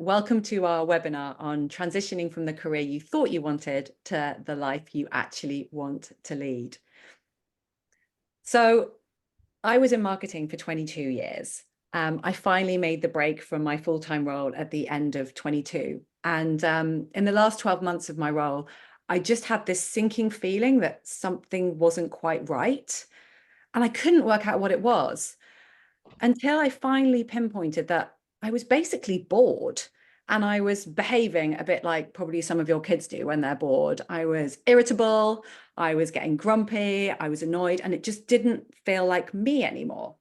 welcome to our webinar on transitioning from the career you thought you wanted to the life you actually want to lead. So I was in marketing for 22 years. I finally made the break from my full-time role at the end of 22. And in the last 12 months of my role, I just had this sinking feeling that something wasn't quite right. And I couldn't work out what it was until I finally pinpointed that I was basically bored, and I was behaving a bit like probably some of your kids do when they're bored. I was irritable, I was getting grumpy, I was annoyed, and it just didn't feel like me anymore.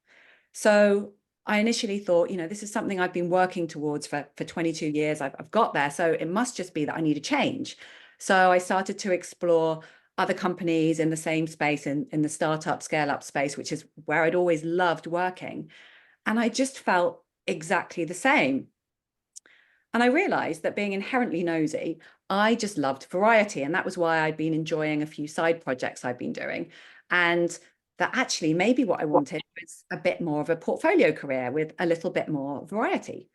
So I initially thought, this is something I've been working towards for 22 years. I've got there. So it must just be that I need a change. So I started to explore other companies in the same space, in the startup, scale up space, which is where I'd always loved working. And I just felt exactly the same. And I realized that being inherently nosy, I just loved variety. And that was why I'd been enjoying a few side projects I'd been doing. And that actually maybe what I wanted was a bit more of a portfolio career with a little bit more variety.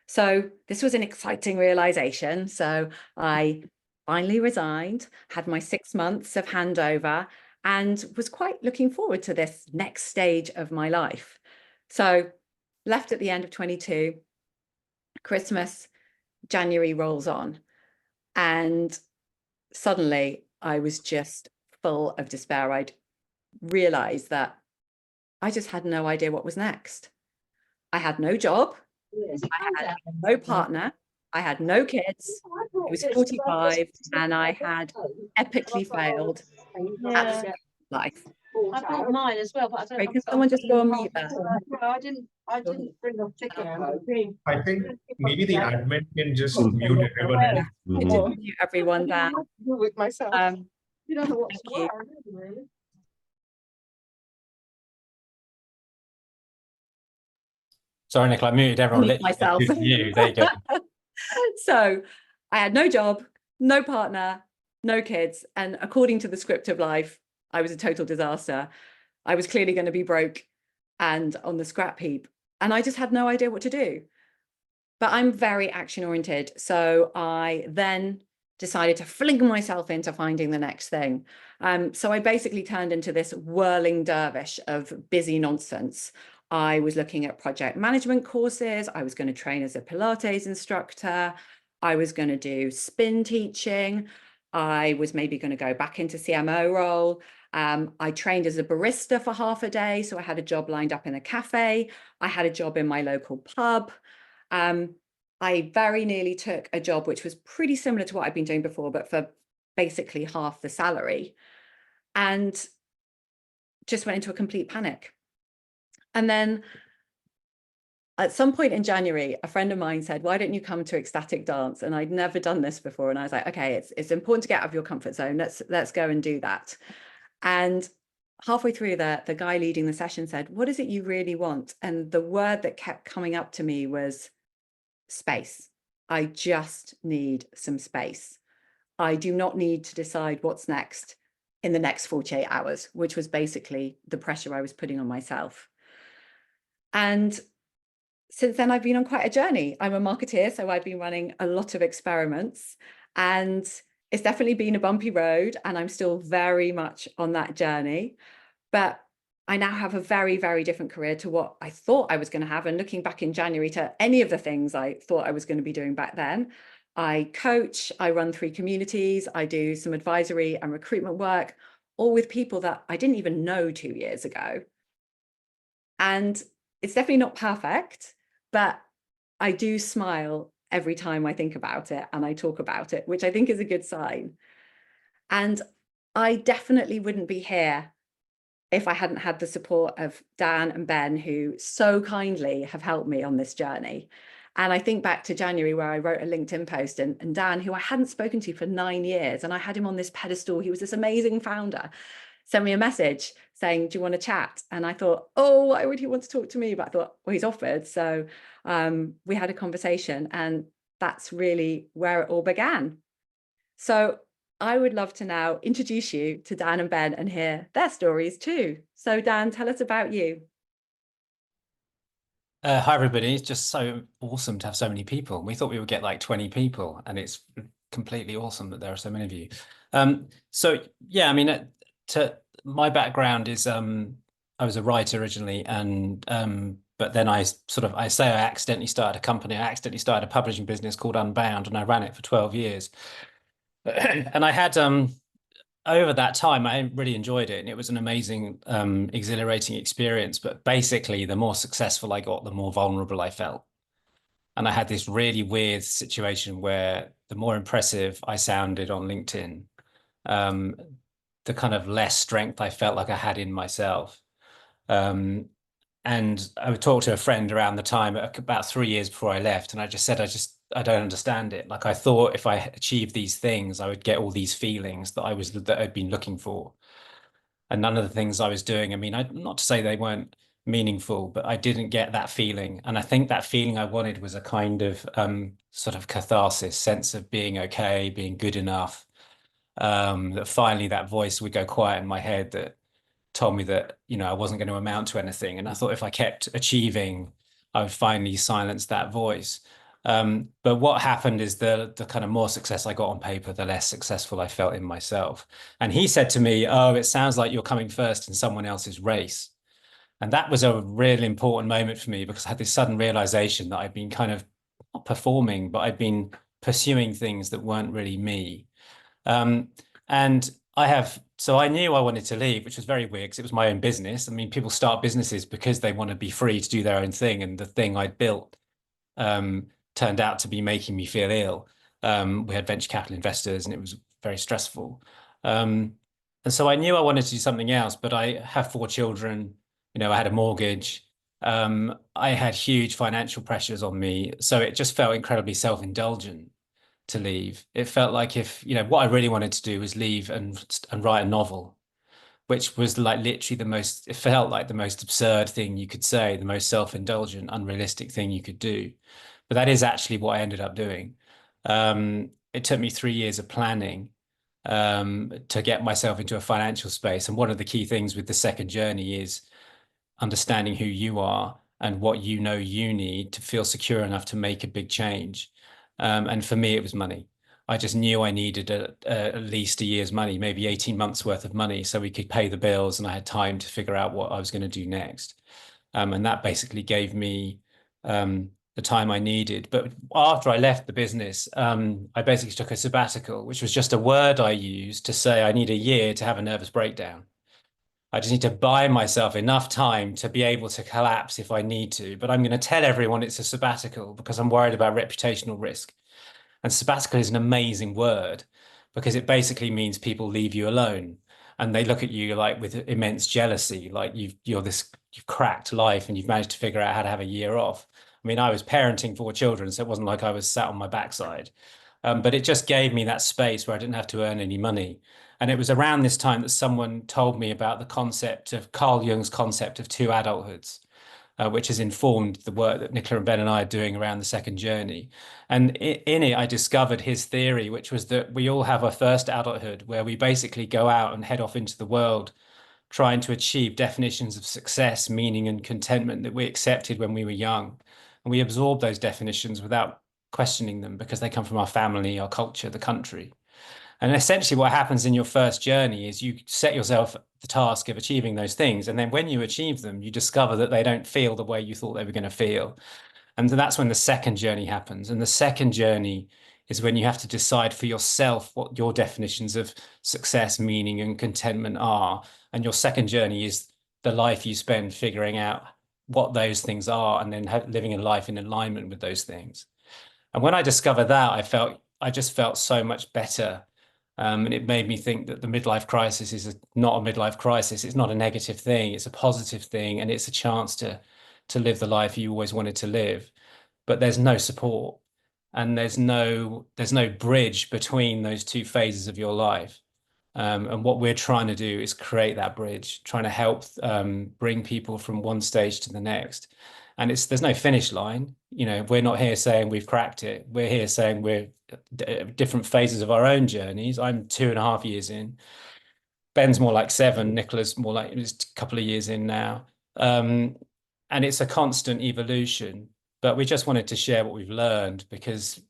So this was an exciting realization. So I finally resigned, had my 6 months of handover, and was quite looking forward to this next stage of my life. So left at the end of 22, Christmas, January rolls on, and suddenly I was just full of despair. I'd realized that I just had no idea what was next. I had no job, I had no partner, I had no kids, I was 45, and I had epically failed at life. I brought mine as well, but I don't know. Can someone just go on mute there? I didn't bring a ticket. I think maybe the admin can just mute everyone else. Just mute everyone down. With myself. You don't know what Thank you. really. Sorry, Nicola, I muted everyone. Mute myself. You. There you go. So I had no job, no partner, no kids. And according to the script of life, I was a total disaster. I was clearly going to be broke and on the scrap heap. And I just had no idea what to do. But I'm very action oriented. So I then decided to fling myself into finding the next thing. So I basically turned into this whirling dervish of busy nonsense. I was looking at project management courses. I was going to train as a Pilates instructor. I was going to do spin teaching. I was maybe going to go back into CMO role. I trained as a barista for half a day. So I had a job lined up in a cafe. I had a job in my local pub. I very nearly took a job which was pretty similar to what I'd been doing before, but for basically half the salary, and just went into a complete panic. And then at some point in January, a friend of mine said, why don't you come to ecstatic dance? And I'd never done this before. And I was like, okay, it's important to get out of your comfort zone. Let's go and do that. And halfway through the guy leading the session said, what is it you really want? And the word that kept coming up to me was space. I just need some space. I do not need to decide what's next in the next 48 hours, which was basically the pressure I was putting on myself. And since then, I've been on quite a journey. I'm a marketeer, so I've been running a lot of experiments, and it's definitely been a bumpy road, and I'm still very much on that journey. But I now have a very, very different career to what I thought I was going to have. And looking back in January to any of the things I thought I was going to be doing back then, I coach, I run 3 communities, I do some advisory and recruitment work, all with people that I didn't even know 2 years ago. And it's definitely not perfect, but I do smile every time I think about it and I talk about it, which I think is a good sign. And I definitely wouldn't be here if I hadn't had the support of Dan and Ben, who so kindly have helped me on this journey. And I think back to January where I wrote a LinkedIn post, and Dan, who I hadn't spoken to for 9 years, and I had him on this pedestal, he was this amazing founder, sent me a message saying, do you want to chat? And I thought, oh, why would he want to talk to me? But I thought, well, he's offered. So we had a conversation, and that's really where it all began. So I would love to now introduce you to Dan and Ben and hear their stories too. So Dan, tell us about you. Hi everybody. It's just so awesome to have so many people. We thought we would get like 20 people, and it's completely awesome that there are so many of you. So yeah, I mean, to my background is I was a writer originally, and but then I say I accidentally started a company. I accidentally started a publishing business called Unbound, and I ran it for 12 years. And I had over that time, I really enjoyed it, and it was an amazing, exhilarating experience. But basically, the more successful I got, the more vulnerable I felt. And I had this really weird situation where the more impressive I sounded on LinkedIn, um, the kind of less strength I felt like I had in myself. Um, and I would talk to a friend around the time, about 3 years before I left, and I just said, I don't understand it. Like, I thought if I achieved these things, I would get all these feelings that I'd been looking for. And none of the things I was doing, I mean, not to say they weren't meaningful, but I didn't get that feeling. And I think that feeling I wanted was a kind of sort of catharsis, sense of being okay, being good enough. That finally that voice would go quiet in my head that told me that, I wasn't going to amount to anything. And I thought if I kept achieving, I would finally silence that voice. But what happened is the kind of more success I got on paper, the less successful I felt in myself. And he said to me, "Oh, it sounds like you're coming first in someone else's race." And that was a really important moment for me, because I had this sudden realization that I'd been kind of not performing, but I'd been pursuing things that weren't really me. Um, and so I knew I wanted to leave, which was very weird because it was my own business. I mean, people start businesses because they want to be free to do their own thing. And the thing I'd built turned out to be making me feel ill. We had venture capital investors, and it was very stressful. And so I knew I wanted to do something else, but I have 4 children. I had a mortgage. I had huge financial pressures on me. So it just felt incredibly self-indulgent to leave. It felt like what I really wanted to do was leave and write a novel, which was like literally it felt like the most absurd thing you could say, the most self-indulgent, unrealistic thing you could do. But that is actually what I ended up doing. It took me 3 years of planning to get myself into a financial space. And one of the key things with the second journey is understanding who you are and what you need to feel secure enough to make a big change. And for me, it was money. I just knew I needed at least a year's money, maybe 18 months worth of money, so we could pay the bills and I had time to figure out what I was going to do next. And that basically gave me the time I needed. But after I left the business, I basically took a sabbatical, which was just a word I used to say I need a year to have a nervous breakdown. I just need to buy myself enough time to be able to collapse if I need to. But I'm going to tell everyone it's a sabbatical because I'm worried about reputational risk. And sabbatical is an amazing word because it basically means people leave you alone and they look at you like with immense jealousy, like you've cracked life and you've managed to figure out how to have a year off. I mean, I was parenting 4 children, so it wasn't like I was sat on my backside. But it just gave me that space where I didn't have to earn any money. And it was around this time that someone told me about the concept of Carl Jung's concept of 2 adulthoods, which has informed the work that Nicola and Ben and I are doing around the second journey. And in it, I discovered his theory, which was that we all have a first adulthood where we basically go out and head off into the world trying to achieve definitions of success, meaning, and contentment that we accepted when we were young. And we absorb those definitions without questioning them because they come from our family, our culture, the country. And essentially what happens in your first journey is you set yourself the task of achieving those things. And then when you achieve them, you discover that they don't feel the way you thought they were going to feel. And that's when the second journey happens. And the second journey is when you have to decide for yourself what your definitions of success, meaning, and contentment are. And your second journey is the life you spend figuring out what those things are and then living a life in alignment with those things. And when I discovered that, I just felt so much better. And it made me think that the midlife crisis is not a midlife crisis. It's not a negative thing. It's a positive thing. And it's a chance to live the life you always wanted to live. But there's no support and there's no bridge between those two phases of your life. And what we're trying to do is create that bridge, trying to help bring people from one stage to the next. And there's no finish line. We're not here saying we've cracked it. We're here saying we're different phases of our own journeys. I'm 2.5 years in. Ben's more like 7. Nicola's more like just a couple of years in now. and it's a constant evolution, but we just wanted to share what we've learned, because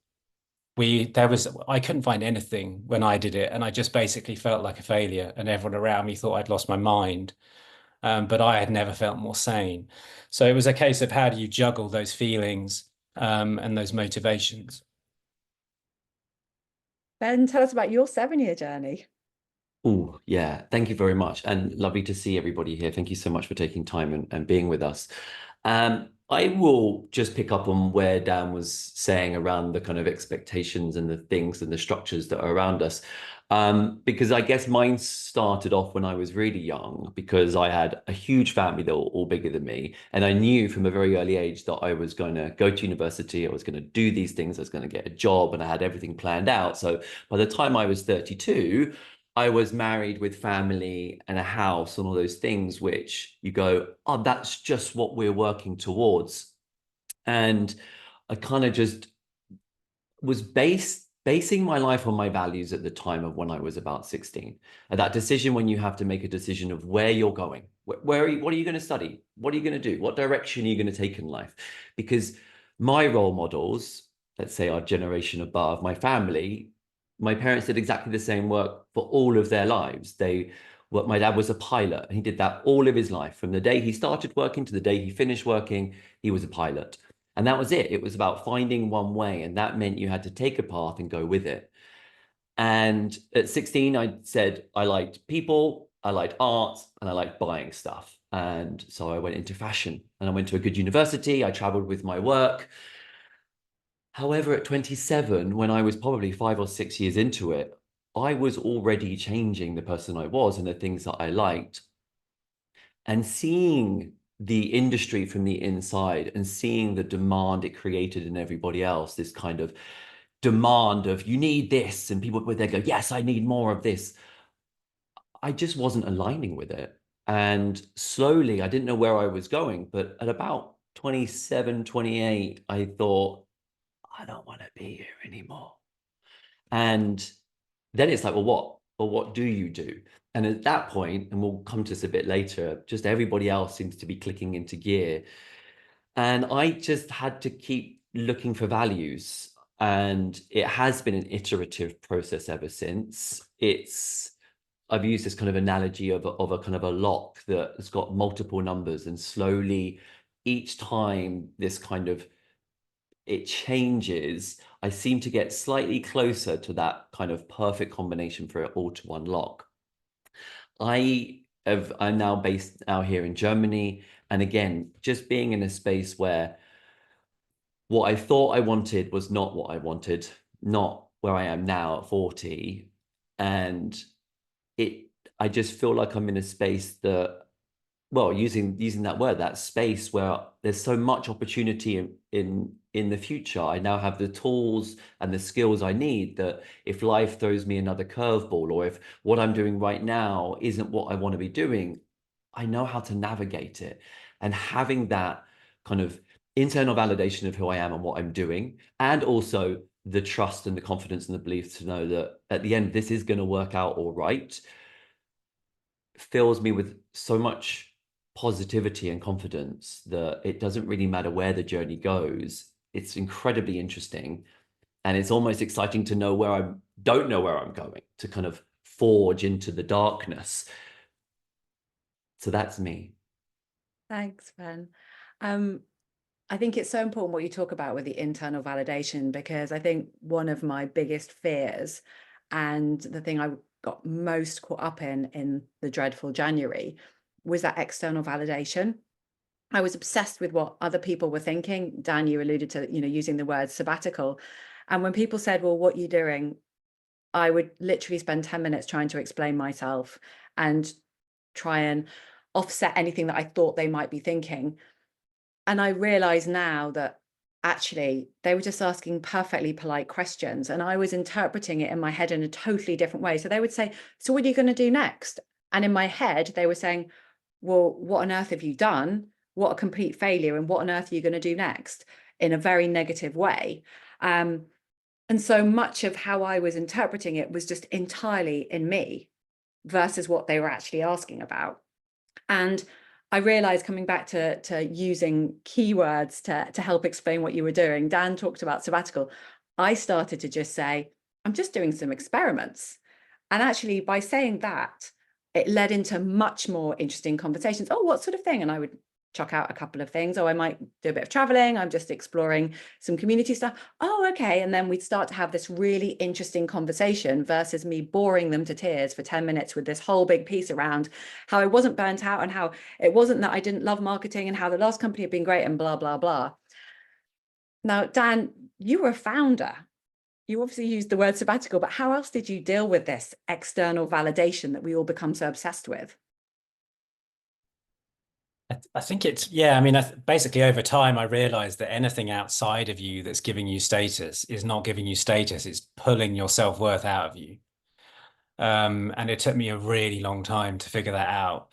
I couldn't find anything when I did it, and I just basically felt like a failure, and everyone around me thought I'd lost my mind. But I had never felt more sane. So it was a case of, how do you juggle those feelings and those motivations? Ben, tell us about your 7-year journey. Oh, yeah. Thank you very much. And lovely to see everybody here. Thank you so much for taking time and being with us. I will just pick up on where Dan was saying around the kind of expectations and the things and the structures that are around us. Because I guess mine started off when I was really young, because I had a huge family that were all bigger than me. And I knew from a very early age that I was going to go to university, I was going to do these things, I was going to get a job, and I had everything planned out. So by the time I was 32, I was married with family and a house and all those things, which you go, oh, that's just what we're working towards. And I kind of just was basing my life on my values at the time of when I was about 16. And that decision, when you have to make a decision of where you're going, what are you going to study? What are you going to do? What direction are you going to take in life? Because my role models, let's say our generation above, my family, my parents did exactly the same work for all of their lives. My dad was a pilot, and he did that all of his life. From the day he started working to the day he finished working, he was a pilot. And that was it. It was about finding one way. And that meant you had to take a path and go with it. And at 16, I said I liked people, I liked art, and I liked buying stuff. And so I went into fashion, and I went to a good university. I traveled with my work. However, at 27, when I was probably 5 or 6 years into it, I was already changing the person I was and the things that I liked. And seeing the industry from the inside and seeing the demand it created in everybody else, this kind of demand of, you need this, and people would there go, yes, I need more of this. I just wasn't aligning with it. And slowly, I didn't know where I was going, but at about 27, 28, I thought, I don't want to be here anymore. And then it's like, well, what do you do? And at that point, and we'll come to this a bit later, just everybody else seems to be clicking into gear. And I just had to keep looking for values. And it has been an iterative process ever since. I've used this kind of analogy of a kind of a lock that has got multiple numbers, and slowly each time this kind of it changes, I seem to get slightly closer to that kind of perfect combination for it all to unlock. I'm now based out here in Germany. And again, just being in a space where what I thought I wanted was not what I wanted, not where I am now at 40. And I just feel like I'm in a space that, well, using that word, that space where there's so much opportunity in the future. I now have the tools and the skills I need, that if life throws me another curveball, or if what I'm doing right now isn't what I want to be doing, I know how to navigate it. And having that kind of internal validation of who I am and what I'm doing, and also the trust and the confidence and the belief to know that at the end, this is going to work out all right, fills me with so much positivity and confidence that it doesn't really matter where the journey goes. It's incredibly interesting. And it's almost exciting to know where I don't know where I'm going, to kind of forge into the darkness. So that's me. Thanks, Ben. I think it's so important what you talk about with the internal validation, because I think one of my biggest fears, and the thing I got most caught up in the dreadful January, was that external validation. I was obsessed with what other people were thinking. Dan, you alluded to, using the word sabbatical. And when people said, well, what are you doing? I would literally spend 10 minutes trying to explain myself and try and offset anything that I thought they might be thinking. And I realize now that actually they were just asking perfectly polite questions, and I was interpreting it in my head in a totally different way. So they would say, so what are you going to do next? And in my head, they were saying, well, what on earth have you done? What a complete failure. And what on earth are you going to do next? In a very negative way. And so much of how I was interpreting it was just entirely in me versus what they were actually asking about. And I realized, coming back to using keywords to help explain what you were doing, Dan talked about sabbatical. I started to just say, I'm just doing some experiments. And actually, by saying that, it led into much more interesting conversations. Oh, what sort of thing? And I would chuck out a couple of things. Oh, I might do a bit of traveling. I'm just exploring some community stuff. Oh, okay. And then we'd start to have this really interesting conversation versus me boring them to tears for 10 minutes with this whole big piece around how I wasn't burnt out and how it wasn't that I didn't love marketing and how the last company had been great and blah, blah, blah. Now, Dan, you were a founder. You obviously used the word sabbatical, but how else did you deal with this external validation that we all become so obsessed with? I think it's, yeah, I mean, basically over time, I realized that anything outside of you that's giving you status is not giving you status. It's pulling your self-worth out of you. And it took me a really long time to figure that out.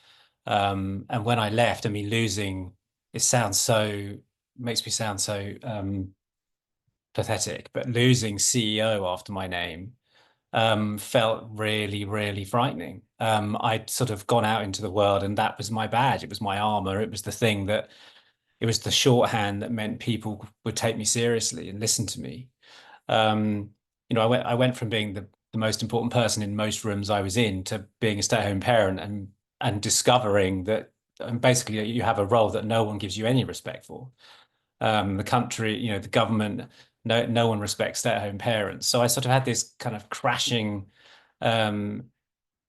And when I left, I mean, losing, makes me sound so pathetic, but losing CEO after my name felt really, really frightening. I'd sort of gone out into the world and that was my badge. It was my armor. It was the thing that, it was the shorthand that meant people would take me seriously and listen to me. You know, I went from being the most important person in most rooms I was in to being a stay-at-home parent and discovering that basically you have a role that no one gives you any respect for. The country, you know, the government, no one respects stay-at-home parents. So I sort of had this kind of crashing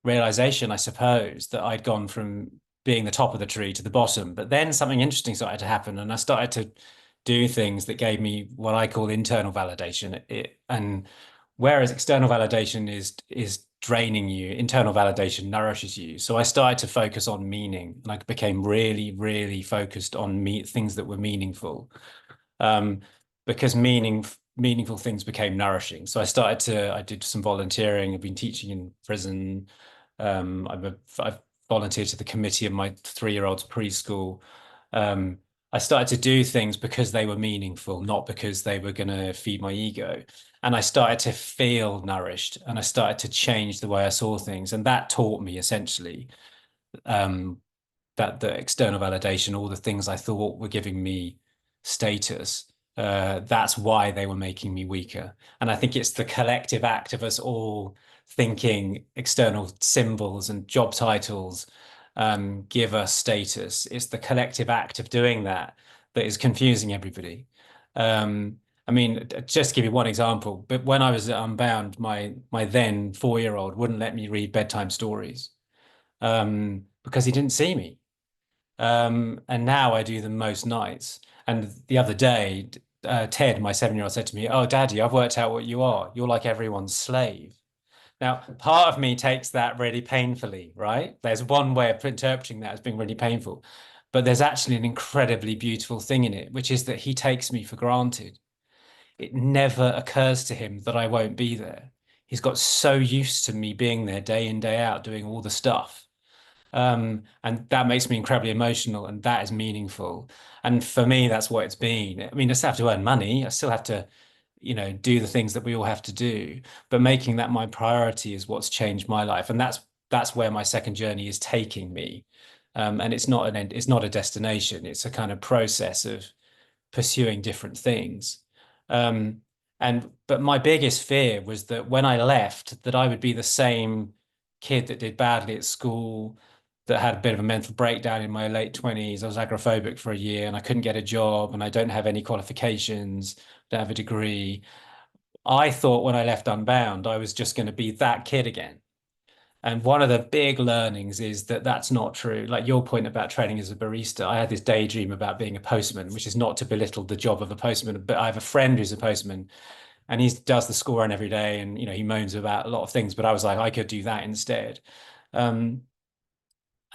realization, I suppose, that I'd gone from being the top of the tree to the bottom. But then something interesting started to happen, and I started to do things that gave me what I call internal validation. And whereas external validation is draining you, internal validation nourishes you. So I started to focus on meaning, and I became really, really focused on things that were meaningful. Because meaningful things became nourishing. So I did some volunteering. I've been teaching in prison. I've volunteered to the committee of my 3-year-old's preschool. I started to do things because they were meaningful, not because they were going to feed my ego. And I started to feel nourished, and I started to change the way I saw things. And that taught me essentially that the external validation, all the things I thought were giving me status, that's why they were making me weaker. And I think it's the collective act of us all thinking external symbols and job titles give us status. It's the collective act of doing that is confusing everybody. I mean, just to give you one example, but when I was at Unbound, my then 4-year-old wouldn't let me read bedtime stories because he didn't see me. And now I do them most nights. And the other day, Ted, my 7-year-old, said to me, "Oh, Daddy, I've worked out what you are. You're like everyone's slave." Now, part of me takes that really painfully, right? There's one way of interpreting that as being really painful, but there's actually an incredibly beautiful thing in it, which is that he takes me for granted. It never occurs to him that I won't be there. He's got so used to me being there day in, day out, doing all the stuff. And that makes me incredibly emotional, and that is meaningful. And for me, that's what it's been. I mean, I still have to earn money. I still have to, you know, do the things that we all have to do, but making that my priority is what's changed my life. And that's where my second journey is taking me. And it's not an end, it's not a destination. It's a kind of process of pursuing different things. But my biggest fear was that when I left, that I would be the same kid that did badly at school, that had a bit of a mental breakdown in my late 20s. I was agoraphobic for a year and I couldn't get a job, and I don't have any qualifications, don't have a degree. I thought when I left Unbound, I was just going to be that kid again. And one of the big learnings is that that's not true. Like your point about training as a barista, I had this daydream about being a postman, which is not to belittle the job of a postman, but I have a friend who's a postman and he does the school run every day, and you know, he moans about a lot of things, but I was like, I could do that instead.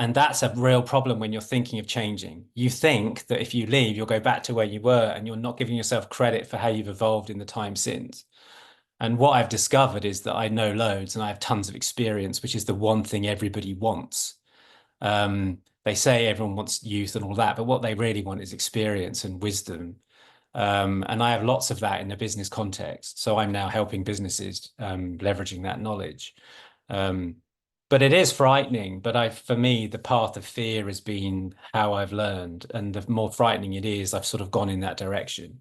And that's a real problem when you're thinking of changing. You think that if you leave, you'll go back to where you were, and you're not giving yourself credit for how you've evolved in the time since. And what I've discovered is that I know loads and I have tons of experience, which is the one thing everybody wants. They say everyone wants youth and all that, but what they really want is experience and wisdom. And I have lots of that in the business context. So I'm now helping businesses leveraging that knowledge. But it is frightening. But for me, the path of fear has been how I've learned. And the more frightening it is, I've sort of gone in that direction.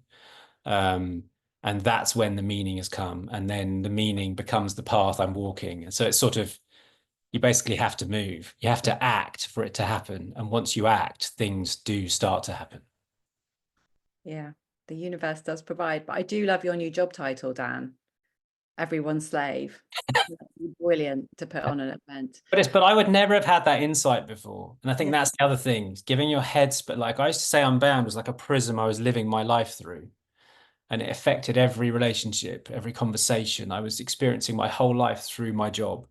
And that's when the meaning has come. And then the meaning becomes the path I'm walking. And so it's sort of, you basically have to move. You have to act for it to happen. And once you act, things do start to happen. Yeah, the universe does provide. But I do love your new job title, Dan. Everyone's slave. Brilliant to put on an event. But I would never have had that insight before. And I think that's the other thing, giving your heads, but like I used to say, Unbound was like a prism I was living my life through. And it affected every relationship, every conversation. I was experiencing my whole life through my job.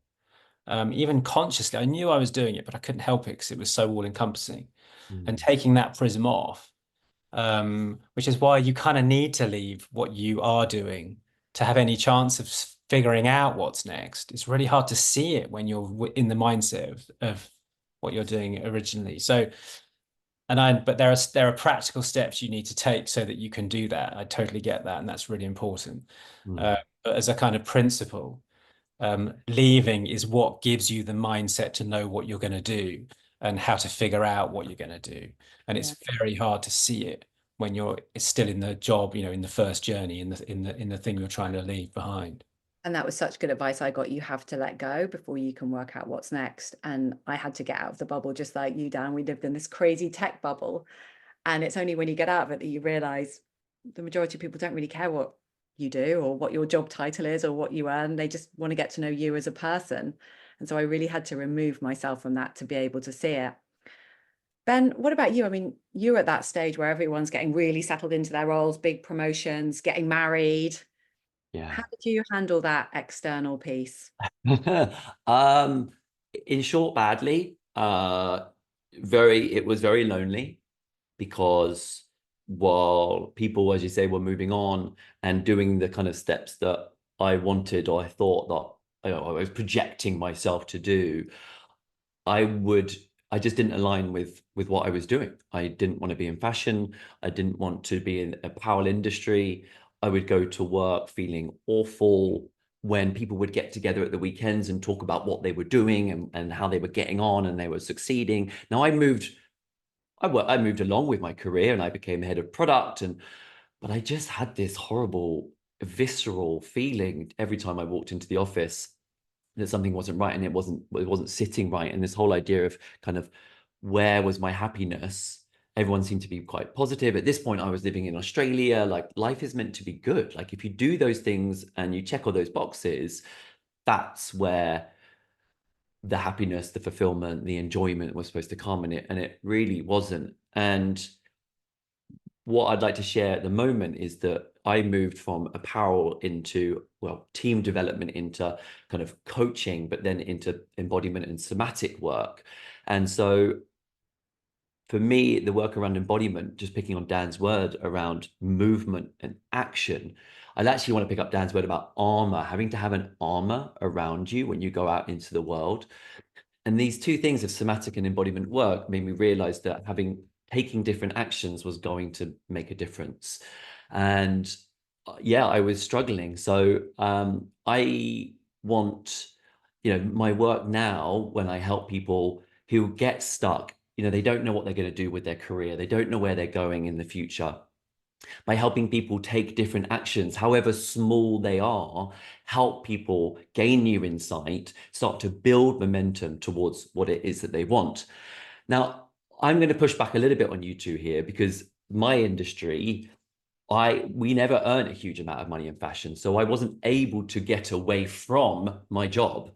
Even consciously, I knew I was doing it, but I couldn't help it because it was so all-encompassing. And taking that prism off, which is why you kind of need to leave what you are doing to have any chance of figuring out what's next. It's really hard to see it when you're in the mindset of what you're doing originally. So, but there are practical steps you need to take so that you can do that. I totally get that, and that's really important. But as a kind of principle, leaving is what gives you the mindset to know what you're going to do and how to figure out what you're going to do. And it's very hard to see it when you're still in the job, in the first journey, in the thing you're trying to leave behind. And that was such good advice I got. You have to let go before you can work out what's next. And I had to get out of the bubble, just like you, Dan. We lived in this crazy tech bubble. And it's only when you get out of it that you realize the majority of people don't really care what you do or what your job title is or what you earn. They just want to get to know you as a person. And so I really had to remove myself from that to be able to see it. Ben, what about you? I mean, you're at that stage where everyone's getting really settled into their roles, big promotions, getting married. Yeah. How did you handle that external piece? In short, badly. It was very lonely because while people, as you say, were moving on and doing the kind of steps that I wanted or I thought that I was projecting myself to do, I just didn't align with what I was doing. I didn't want to be in fashion. I didn't want to be in a apparel industry. I would go to work feeling awful when people would get together at the weekends and talk about what they were doing and how they were getting on and they were succeeding. Now I moved along with my career and I became head of product, but I just had this horrible visceral feeling every time I walked into the office that something wasn't right and it wasn't sitting right. And this whole idea of kind of where was my happiness? Everyone seemed to be quite positive. At this point, I was living in Australia. Like, life is meant to be good. Like, if you do those things and you check all those boxes, that's where the happiness, the fulfillment, the enjoyment was supposed to come, and it really wasn't. And what I'd like to share at the moment is that I moved from apparel into, well, team development, into kind of coaching, but then into embodiment and somatic work. And so for me, the work around embodiment, just picking on Dan's word around movement and action, I'd actually want to pick up Dan's word about armor, having to have an armor around you when you go out into the world. And these two things of somatic and embodiment work made me realize that taking different actions was going to make a difference. And yeah, I was struggling. So I want, my work now, when I help people who get stuck, they don't know what they're going to do with their career. They don't know where they're going in the future. By helping people take different actions, however small they are, help people gain new insight, start to build momentum towards what it is that they want. Now, I'm going to push back a little bit on you two here, because my industry, we never earn a huge amount of money in fashion. So I wasn't able to get away from my job,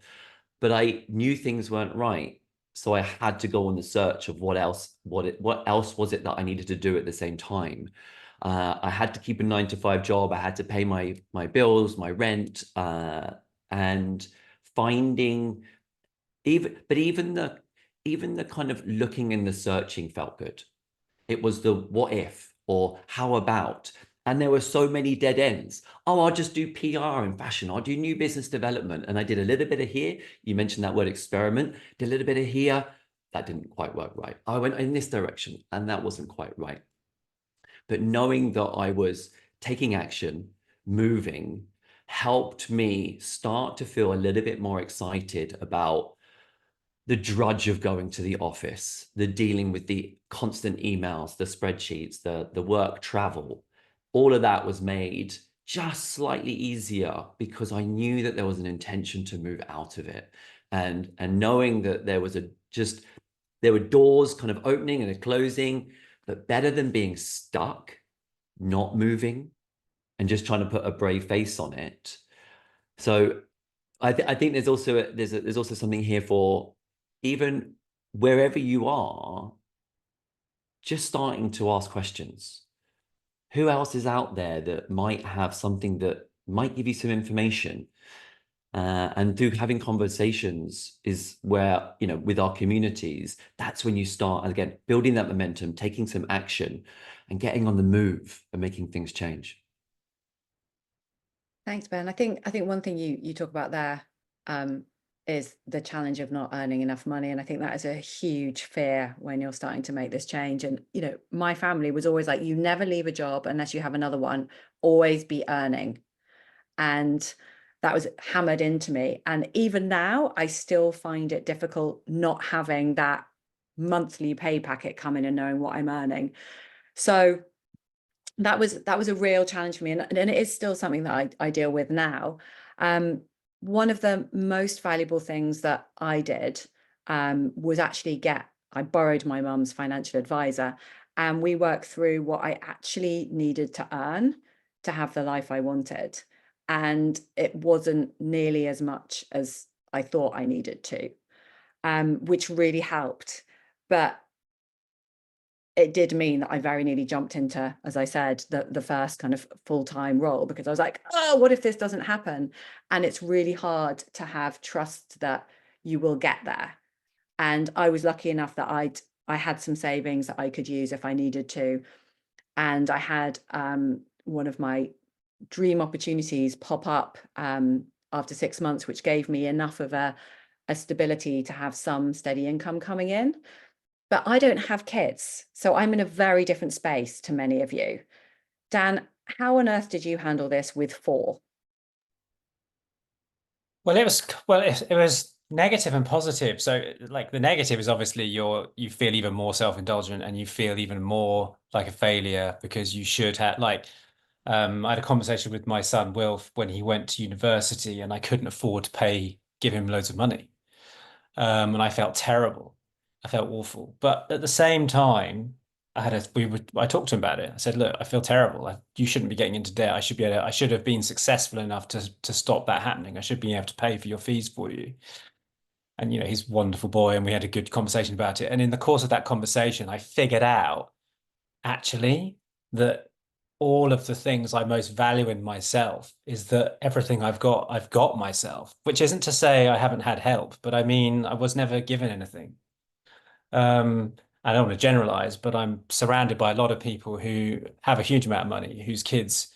but I knew things weren't right. So I had to go on the search of what else was it that I needed to do at the same time. I had to keep a 9-to-5 job. I had to pay my bills, my rent, and finding even the kind of looking and the searching felt good. It was the what if or how about, and there were so many dead ends. Oh, I'll just do PR in fashion. I'll do new business development. And I did a little bit of here. You mentioned that word experiment. Did a little bit of here. That didn't quite work right. I went in this direction and that wasn't quite right. But knowing that I was taking action, moving, helped me start to feel a little bit more excited about the drudge of going to the office, the dealing with the constant emails, the spreadsheets, the work travel, all of that was made just slightly easier because I knew that there was an intention to move out of it. And knowing that there was there were doors kind of opening and closing, but better than being stuck, not moving, and just trying to put a brave face on it. So I think there's also something here for even wherever you are, just starting to ask questions. Who else is out there that might have something that might give you some information? And through having conversations is where, you know, with our communities, that's when you start, again, building that momentum, taking some action and getting on the move and making things change. Thanks, Ben. I think one thing you talk about there is the challenge of not earning enough money. And I think that is a huge fear when you're starting to make this change. And, you know, my family was always like, you never leave a job unless you have another one, always be earning. And that was hammered into me. And even now, I still find it difficult not having that monthly pay packet coming and knowing what I'm earning. So that was a real challenge for me. And it is still something that I deal with now. One of the most valuable things that I did was actually I borrowed my mum's financial advisor, and we worked through what I actually needed to earn to have the life I wanted. And it wasn't nearly as much as I thought I needed to, which really helped. But it did mean that I very nearly jumped into, as I said, the first kind of full-time role, because I was like, oh, what if this doesn't happen? And it's really hard to have trust that you will get there. And I was lucky enough that I had some savings that I could use if I needed to. And I had one of my dream opportunities pop up after 6 months, which gave me enough of a stability to have some steady income coming in. But I don't have kids, so I'm in a very different space to many of you. Dan, how on earth did you handle this with 4? Well, it was negative and positive. So like the negative is obviously you feel even more self-indulgent and you feel even more like a failure because you should have I had a conversation with my son Wilf when he went to university and I couldn't afford to give him loads of money. And I felt terrible. I felt awful. But at the same time, I talked to him about it. I said, look, I feel terrible. You shouldn't be getting into debt. I should have been successful enough to stop that happening. I should be able to pay for your fees for you. And, you know, he's a wonderful boy and we had a good conversation about it. And in the course of that conversation, I figured out actually that all of the things I most value in myself is that everything I've got myself, which isn't to say I haven't had help, but I mean, I was never given anything. I don't want to generalize, but I'm surrounded by a lot of people who have a huge amount of money, whose kids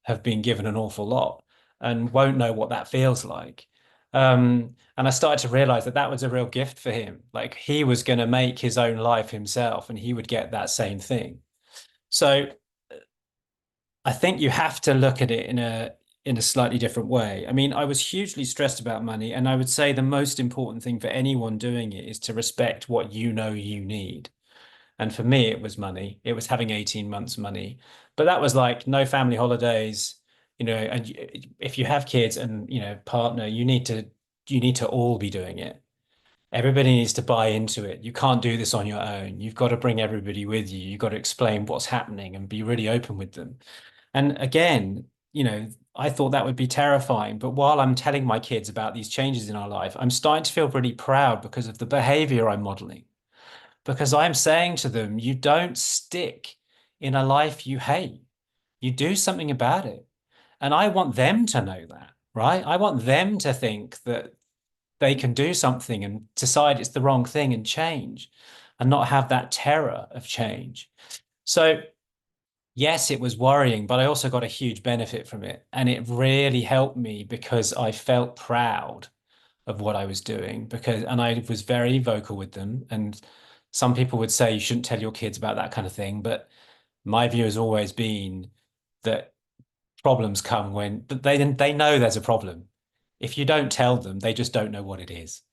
have been given an awful lot and won't know what that feels like. And I started to realize that was a real gift for him. Like he was going to make his own life himself and he would get that same thing. So I think you have to look at it in a slightly different way. I mean, I was hugely stressed about money, and I would say the most important thing for anyone doing it is to respect what you know you need. And for me, it was money. It was having 18 months money. But that was like no family holidays, you know, and if you have kids and, you know, partner, you need to all be doing it. Everybody needs to buy into it. You can't do this on your own. You've got to bring everybody with you. You've got to explain what's happening and be really open with them. And again, you know, I thought that would be terrifying. But while I'm telling my kids about these changes in our life, I'm starting to feel really proud because of the behavior I'm modeling. Because I'm saying to them, you don't stick in a life you hate. You do something about it. And I want them to know that, right? I want them to think that they can do something and decide it's the wrong thing and change and not have that terror of change. So yes, it was worrying, but I also got a huge benefit from it. And it really helped me because I felt proud of what I was doing and I was very vocal with them. And some people would say you shouldn't tell your kids about that kind of thing. But my view has always been that problems come when they know there's a problem. If you don't tell them, they just don't know what it is.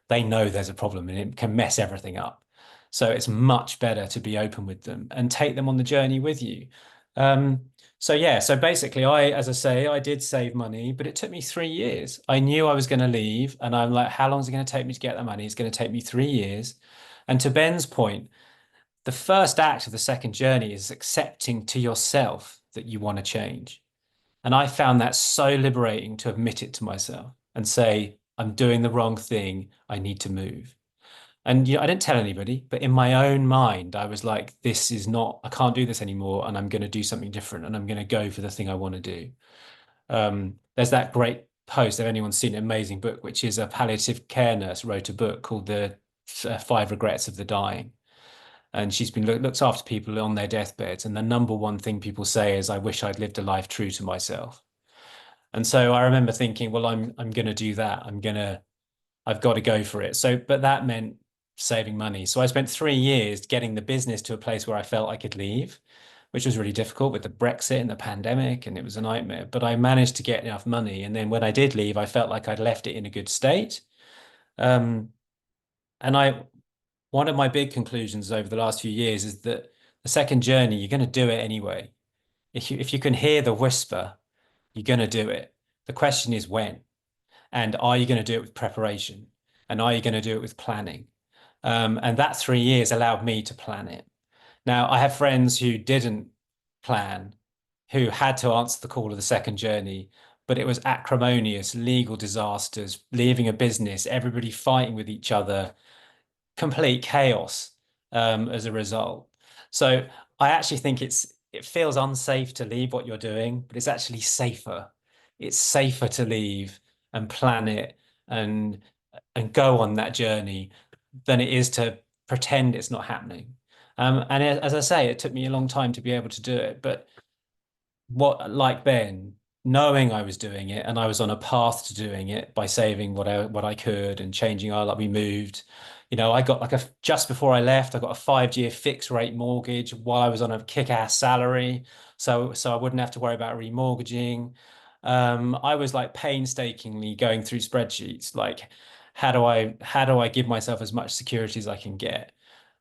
they know there's a problem and it can mess everything up. So it's much better to be open with them and take them on the journey with you. So yeah, so basically as I say, I did save money, but it took me 3 years. I knew I was going to leave, and I'm like, how long is it going to take me to get that money? It's going to take me 3 years. And to Ben's point, the first act of the second journey is accepting to yourself that you want to change. And I found that so liberating to admit it to myself and say, I'm doing the wrong thing. I need to move. And I didn't tell anybody, but in my own mind, I was like, this is not, I can't do this anymore. And I'm going to do something different. And I'm going to go for the thing I want to do. There's that great post, if anyone's seen an amazing book, which is a palliative care nurse wrote a book called The 5 Regrets of the Dying. And she's been looks after people on their deathbeds. And the number one thing people say is, I wish I'd lived a life true to myself. And so I remember thinking, well, I'm going to do that. I've got to go for it. So, but that meant saving money. So I spent 3 years getting the business to a place where I felt I could leave, which was really difficult with the Brexit and the pandemic, and it was a nightmare. But I managed to get enough money. And then when I did leave, I felt like I'd left it in a good state. And one of my big conclusions over the last few years is that the second journey, you're going to do it anyway. If you can hear the whisper, you're going to do it. The question is when. And are you going to do it with preparation? And are you going to do it with planning? And that 3 years allowed me to plan it. Now, I have friends who didn't plan, who had to answer the call of the second journey, but it was acrimonious, legal disasters, leaving a business, everybody fighting with each other, complete chaos as a result. So I actually think it feels unsafe to leave what you're doing, but it's actually safer. It's safer to leave and plan it and go on that journey than it is to pretend it's not happening. And as I say, it took me a long time to be able to do it. But like Ben, knowing I was doing it and I was on a path to doing it by saving what I could and changing like we moved. I got just before I left, I got a 5-year fixed rate mortgage while I was on a kick-ass salary. So I wouldn't have to worry about remortgaging. I was like painstakingly going through spreadsheets, like how do I give myself as much security as I can get?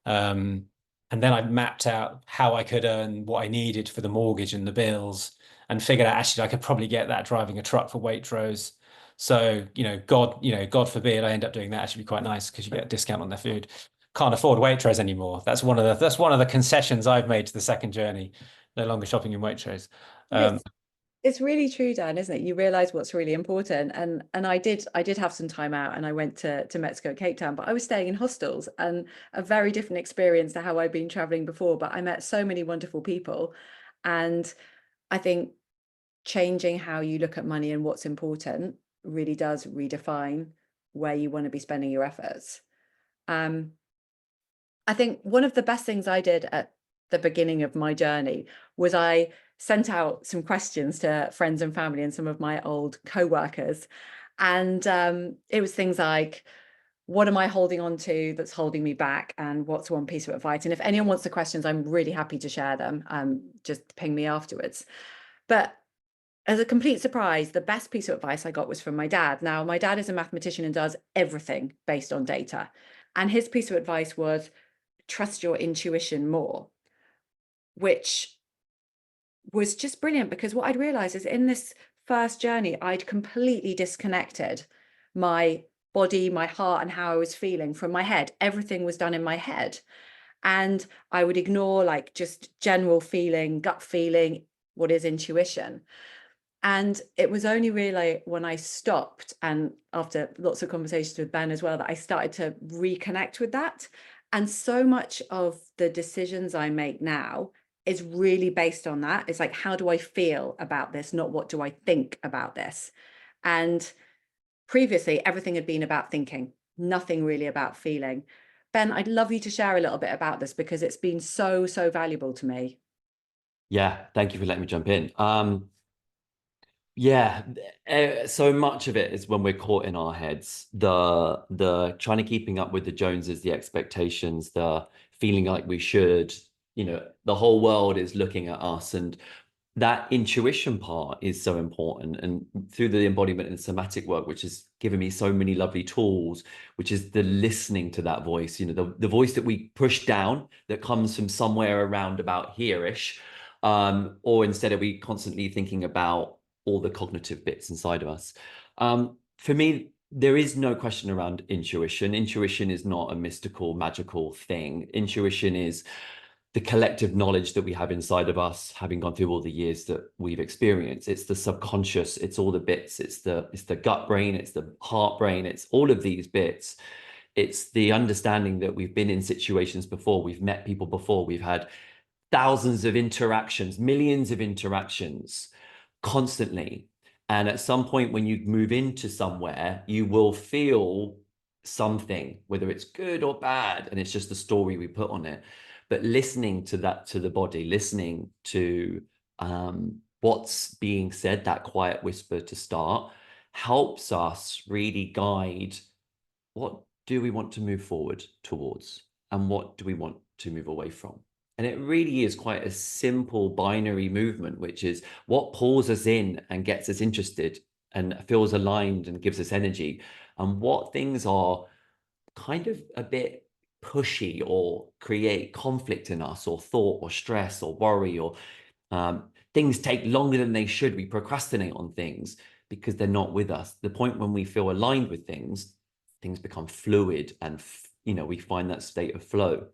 And then I mapped out how I could earn what I needed for the mortgage and the bills, and figured out actually I could probably get that driving a truck for Waitrose. So, God forbid I end up doing that. Actually be quite nice because you get a discount on their food. Can't afford Waitrose anymore. That's one of the concessions I've made to the second journey. No longer shopping in Waitrose. It's really true, Dan, isn't it? You realize what's really important. And I did have some time out, and I went to Mexico, Cape Town, but I was staying in hostels, and a very different experience to how I'd been traveling before. But I met so many wonderful people. And I think changing how you look at money and what's important really does redefine where you want to be spending your efforts. I think one of the best things I did at the beginning of my journey was I sent out some questions to friends and family and some of my old co-workers. And it was things like, what am I holding on to that's holding me back? And what's one piece of advice? And if anyone wants the questions, I'm really happy to share them. Just ping me afterwards. But as a complete surprise, the best piece of advice I got was from my dad. Now, my dad is a mathematician and does everything based on data. And his piece of advice was, trust your intuition more, which was just brilliant, because what I'd realized is in this first journey, I'd completely disconnected my body, my heart, and how I was feeling from my head. Everything was done in my head. And I would ignore like just general feeling, gut feeling, what is intuition. And it was only really when I stopped, and after lots of conversations with Ben as well, that I started to reconnect with that. And so much of the decisions I make now is really based on that. It's like, how do I feel about this? Not what do I think about this? And previously, everything had been about thinking, nothing really about feeling. Ben, I'd love you to share a little bit about this, because it's been so, so valuable to me. Yeah, thank you for letting me jump in. So much of it is when we're caught in our heads, the trying to keeping up with the Joneses, the expectations, the feeling like we should, the whole world is looking at us, and that intuition part is so important. And through the embodiment and somatic work, which has given me so many lovely tools, which is the listening to that voice, you know, the voice that we push down that comes from somewhere around about here-ish, or instead are we constantly thinking about all the cognitive bits inside of us. For me, there is no question around intuition. Intuition is not a mystical, magical thing. Intuition is the collective knowledge that we have inside of us, having gone through all the years that we've experienced. It's the subconscious, it's all the bits, it's the gut brain, it's the heart brain, it's all of these bits. It's the understanding that we've been in situations before, we've met people before, we've had thousands of interactions, millions of interactions constantly. And at some point when you move into somewhere, you will feel something, whether it's good or bad, and it's just the story we put on it. But listening to that, to the body, listening to what's being said, that quiet whisper to start, helps us really guide what do we want to move forward towards and what do we want to move away from. And it really is quite a simple binary movement, which is what pulls us in and gets us interested and feels aligned and gives us energy, and what things are kind of a bit pushy or create conflict in us, or thought or stress or worry, or things take longer than they should. We procrastinate on things because they're not with us. The point when we feel aligned with things, things become fluid and, you know, we find that state of flow.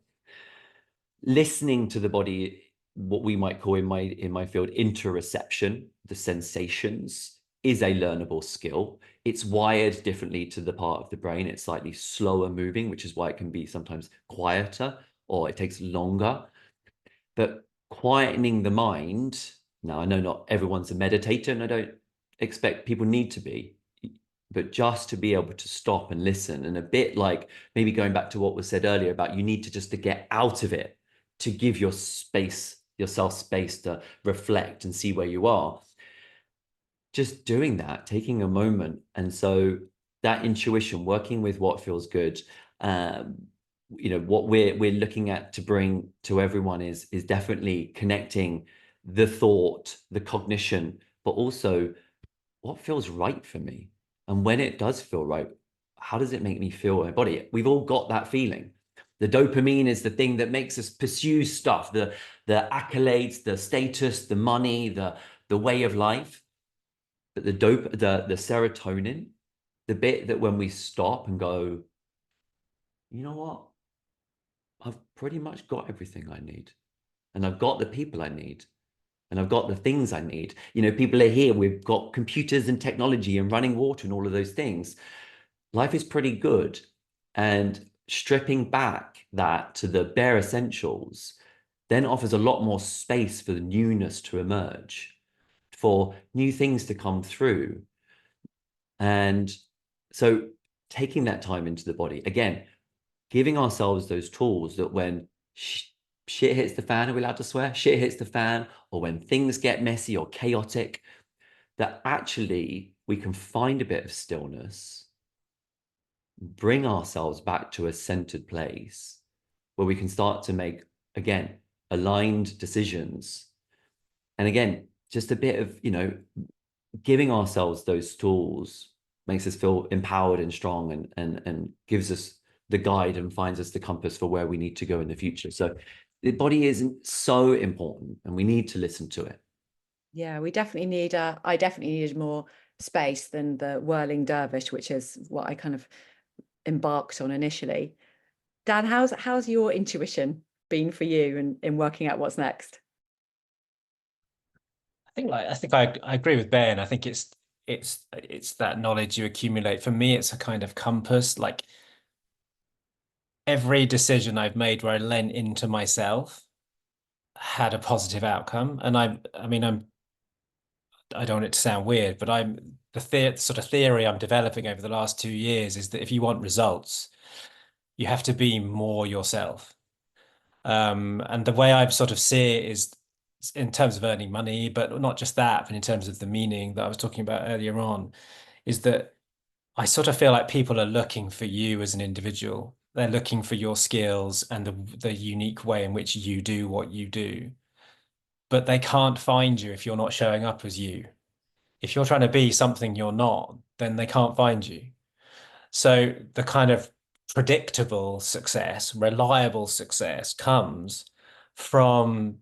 Listening to the body, what we might call in my field interoception, the sensations, is a learnable skill. It's wired differently to the part of the brain. It's slightly slower moving, which is why it can be sometimes quieter or it takes longer. But quietening the mind, now I know not everyone's a meditator and I don't expect people need to be, but just to be able to stop and listen, and a bit like maybe going back to what was said earlier about you need to just to get out of it, to give yourself space to reflect and see where you are. Just doing that, taking a moment. And so that intuition, working with what feels good, you know, what we're looking at to bring to everyone is definitely connecting the thought, the cognition, but also what feels right for me. And when it does feel right, how does it make me feel in my body? We've all got that feeling. The dopamine is the thing that makes us pursue stuff, the accolades, the status, the money, the way of life. But the serotonin, the bit that when we stop and go, you know what? I've pretty much got everything I need. And I've got the people I need. And I've got the things I need. You know, people are here. We've got computers and technology and running water and all of those things. Life is pretty good. And stripping back that to the bare essentials then offers a lot more space for the newness to emerge, for new things to come through. And so taking that time into the body, again, giving ourselves those tools that when shit hits the fan, are we allowed to swear? Shit hits the fan, or when things get messy or chaotic, that actually we can find a bit of stillness, bring ourselves back to a centered place where we can start to make, again, aligned decisions. And again, just a bit of, you know, giving ourselves those tools makes us feel empowered and strong, and gives us the guide and finds us the compass for where we need to go in the future. So the body isn't so important and we need to listen to it. Yeah, we definitely need I definitely needed more space than the whirling dervish, which is what I kind of embarked on initially. Dan, how's your intuition been for you in working out what's next? I think I agree with Ben. I think it's that knowledge you accumulate. For me, it's a kind of compass. Like every decision I've made where I lent into myself had a positive outcome. And I don't want it to sound weird, but the sort of theory I'm developing over the last 2 years is that if you want results, you have to be more yourself. And the way I sort of see it is in terms of earning money, but not just that, but in terms of the meaning that I was talking about earlier on, is that I sort of feel like people are looking for you as an individual. They're looking for your skills and the unique way in which you do what you do. but they can't find you if you're not showing up as you. If you're trying to be something you're not, then they can't find you. So the kind of predictable success, reliable success comes from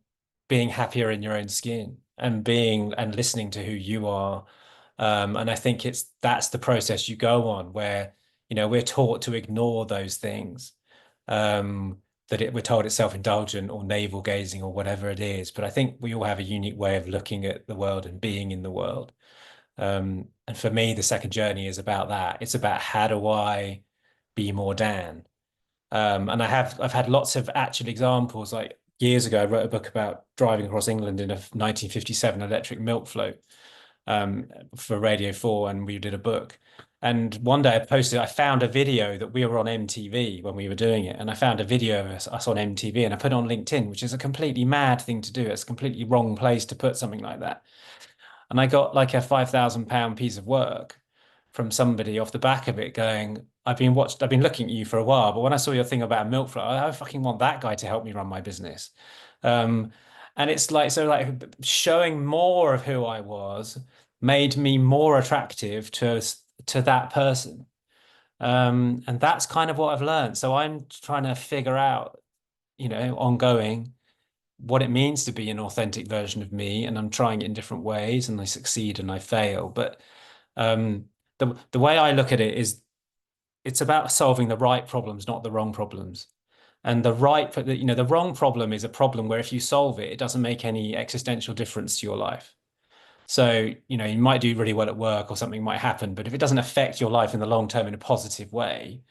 being happier in your own skin and being and listening to who you are. And I think that's the process you go on where, we're taught to ignore those things. We're told it's self-indulgent or navel gazing or whatever it is. But I think we all have a unique way of looking at the world and being in the world. And for me, the second journey is about that. It's about how do I be more Dan? And I've had lots of actual examples. Like years ago, I wrote a book about driving across England in a 1957 electric milk float for Radio 4, and we did a book. And one day I found a video that we were on MTV when we were doing it. And I found a video of us on MTV and I put it on LinkedIn, which is a completely mad thing to do. It's a completely wrong place to put something like that. And I got like a £5,000 piece of work from somebody off the back of it going, I've been looking at you for a while, but when I saw your thing about a milk float, I fucking want that guy to help me run my business. And it's like, so like showing more of who I was made me more attractive to that person. And that's kind of what I've learned. So I'm trying to figure out, ongoing what it means to be an authentic version of me, and I'm trying it in different ways, and I succeed and I fail. But the way I look at it is it's about solving the right problems, not the wrong problems. And the wrong problem is a problem where if you solve it, it doesn't make any existential difference to your life. So, you might do really well at work or something might happen, but if it doesn't affect your life in the long term in a positive way,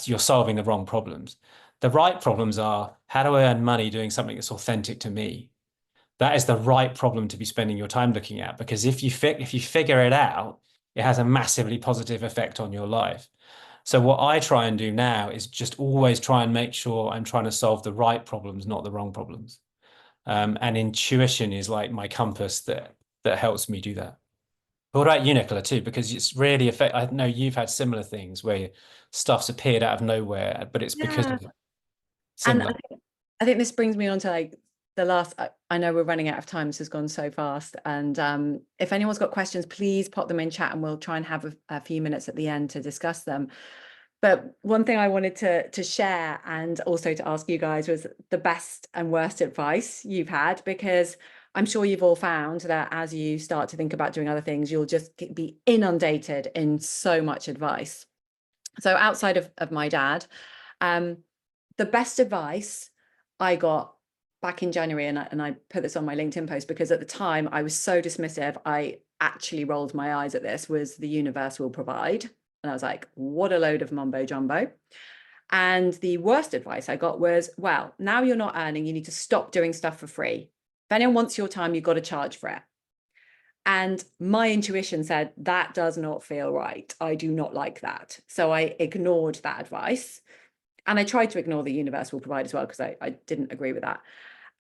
you're solving the wrong problems. The right problems are, how do I earn money doing something that's authentic to me? That is the right problem to be spending your time looking at, because if you figure it out, it has a massively positive effect on your life. So what I try and do now is just always try and make sure I'm trying to solve the right problems, not the wrong problems. And intuition is like my compass that helps me do that. But what about you, Nicola, too? Because it's really I know you've had similar things where stuff's appeared out of nowhere, but it's because of similar. And I think this brings me on to like the last, I know we're running out of time. This has gone so fast. And if anyone's got questions, please pop them in chat and we'll try and have a few minutes at the end to discuss them. But one thing I wanted to share and also to ask you guys was the best and worst advice you've had, because I'm sure you've all found that as you start to think about doing other things, you'll just be inundated in so much advice. So outside of my dad, the best advice I got back in January, and I put this on my LinkedIn post because at the time I was so dismissive, I actually rolled my eyes at this, was the universe will provide. And I was like, what a load of mumbo jumbo. And the worst advice I got was, well, now you're not earning, you need to stop doing stuff for free. If anyone wants your time, you've got to charge for it. And my intuition said, that does not feel right. I do not like that. So I ignored that advice. And I tried to ignore the universe will provide as well, because I didn't agree with that.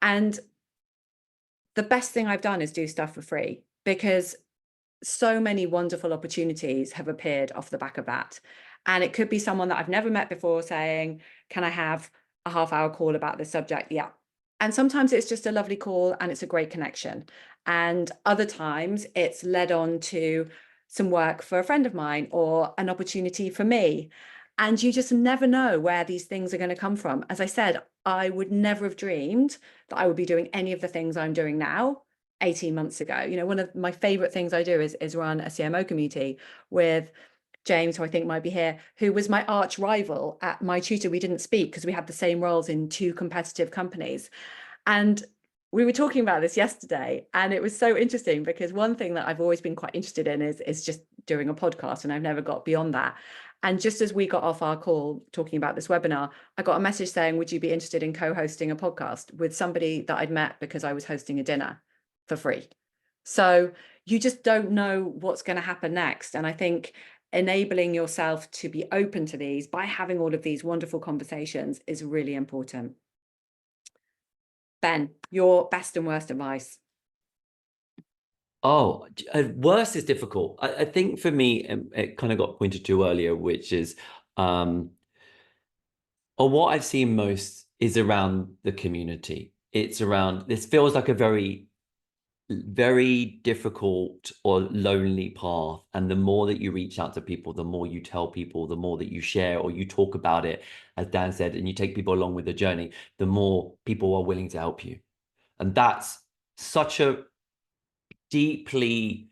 And the best thing I've done is do stuff for free, because so many wonderful opportunities have appeared off the back of that. And it could be someone that I've never met before saying, can I have a half-hour call about this subject? Yeah. And sometimes it's just a lovely call and it's a great connection. And other times it's led on to some work for a friend of mine or an opportunity for me. And you just never know where these things are going to come from. As I said, I would never have dreamed that I would be doing any of the things I'm doing now 18 months ago. One of my favorite things I do is run a CMO community with James, who I think might be here, who was my arch rival at my tutor. We didn't speak because we had the same roles in two competitive companies. And we were talking about this yesterday, and it was so interesting because one thing that I've always been quite interested in is just doing a podcast, and I've never got beyond that. And just as we got off our call talking about this webinar, I got a message saying, would you be interested in co-hosting a podcast with somebody that I'd met because I was hosting a dinner for free? So you just don't know what's going to happen next. And I think enabling yourself to be open to these by having all of these wonderful conversations is really important. Ben, your best and worst advice. Oh, worst is difficult. I think for me, it kind of got pointed to earlier, which is, or what I've seen most is around the community. it's around, this feels like a very, very difficult or lonely path. And the more that you reach out to people, the more you tell people, the more that you share or you talk about it, as Dan said, and you take people along with the journey, the more people are willing to help you. And that's such a deeply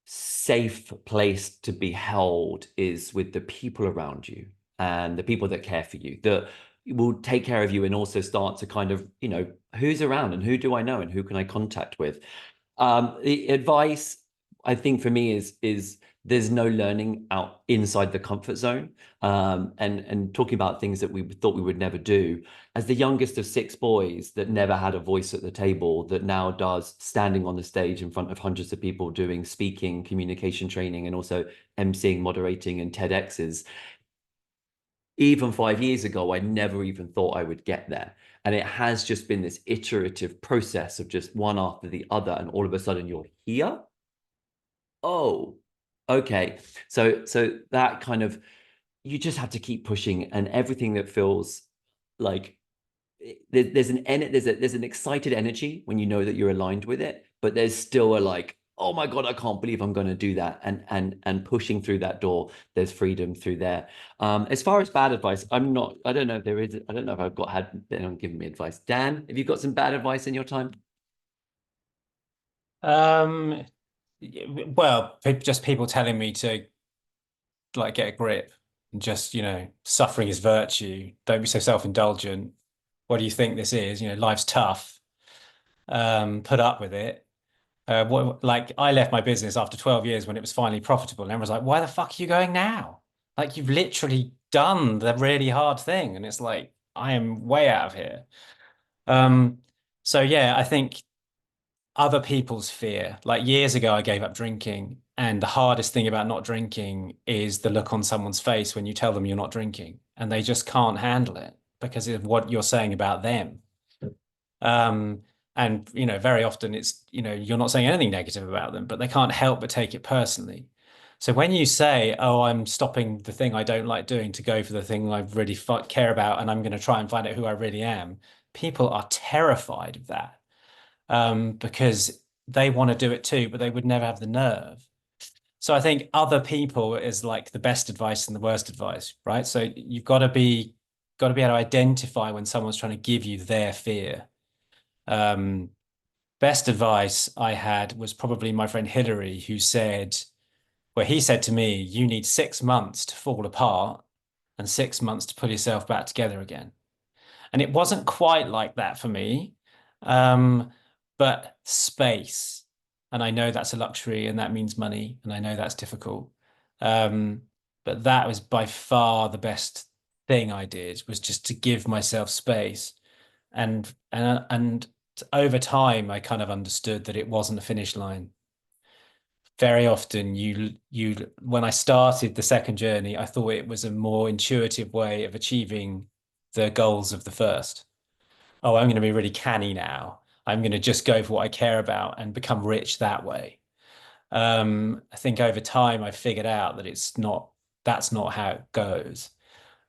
safe place to be held, is with the people around you and the people that care for you, that will take care of you, and also start to kind of, you know, who's around and who do I know and who can I contact with. The advice, I think, for me is there's no learning out inside the comfort zone. And talking about things that we thought we would never do. As the youngest of 6 boys that never had a voice at the table, that now does standing on the stage in front of hundreds of people, doing speaking, communication training, and also emceeing, moderating, and TEDx's. Even 5 years ago, I never even thought I would get there. And it has just been this iterative process of just one after the other. And all of a sudden you're here. Oh, okay. So that kind of, you just have to keep pushing, and everything that feels like there's an excited energy when you know that you're aligned with it, but there's still a like, oh my God, I can't believe I'm going to do that. And pushing through that door, there's freedom through there. As far as bad advice, I don't know if there is, I don't know if I've had anyone giving me advice. Dan, have you got some bad advice in your time? Well, just people telling me to like get a grip, and just, you know, suffering is virtue. Don't be so self-indulgent. What do you think this is? You know, life's tough. Put up with it. Like I left my business after 12 years when it was finally profitable, and everyone's like, why the fuck are you going now? Like, you've literally done the really hard thing. And it's like, I am way out of here. So yeah, I think other people's fear. Like years ago, I gave up drinking, and the hardest thing about not drinking is the look on someone's face when you tell them you're not drinking, and they just can't handle it because of what you're saying about them. And, you know, very often it's, you know, you're not saying anything negative about them, but they can't help but take it personally. So when you say, oh, I'm stopping the thing I don't like doing to go for the thing I really care about, and I'm going to try and find out who I really am, people are terrified of that, because they want to do it too, but they would never have the nerve. So I think other people is like the best advice and the worst advice, right? So you've got to be able to identify when someone's trying to give you their fear. Best advice I had was probably my friend Hillary, who said, well, he said to me, you need 6 months to fall apart and 6 months to pull yourself back together again. And it wasn't quite like that for me, but space. And I know that's a luxury, and that means money, and I know that's difficult. But that was by far the best thing I did, was just to give myself space. And over time, I kind of understood that it wasn't a finish line. Very often, when I started the second journey, I thought it was a more intuitive way of achieving the goals of the first. Oh, I'm going to be really canny now. I'm going to just go for what I care about and become rich that way. I think over time I figured out that that's not how it goes.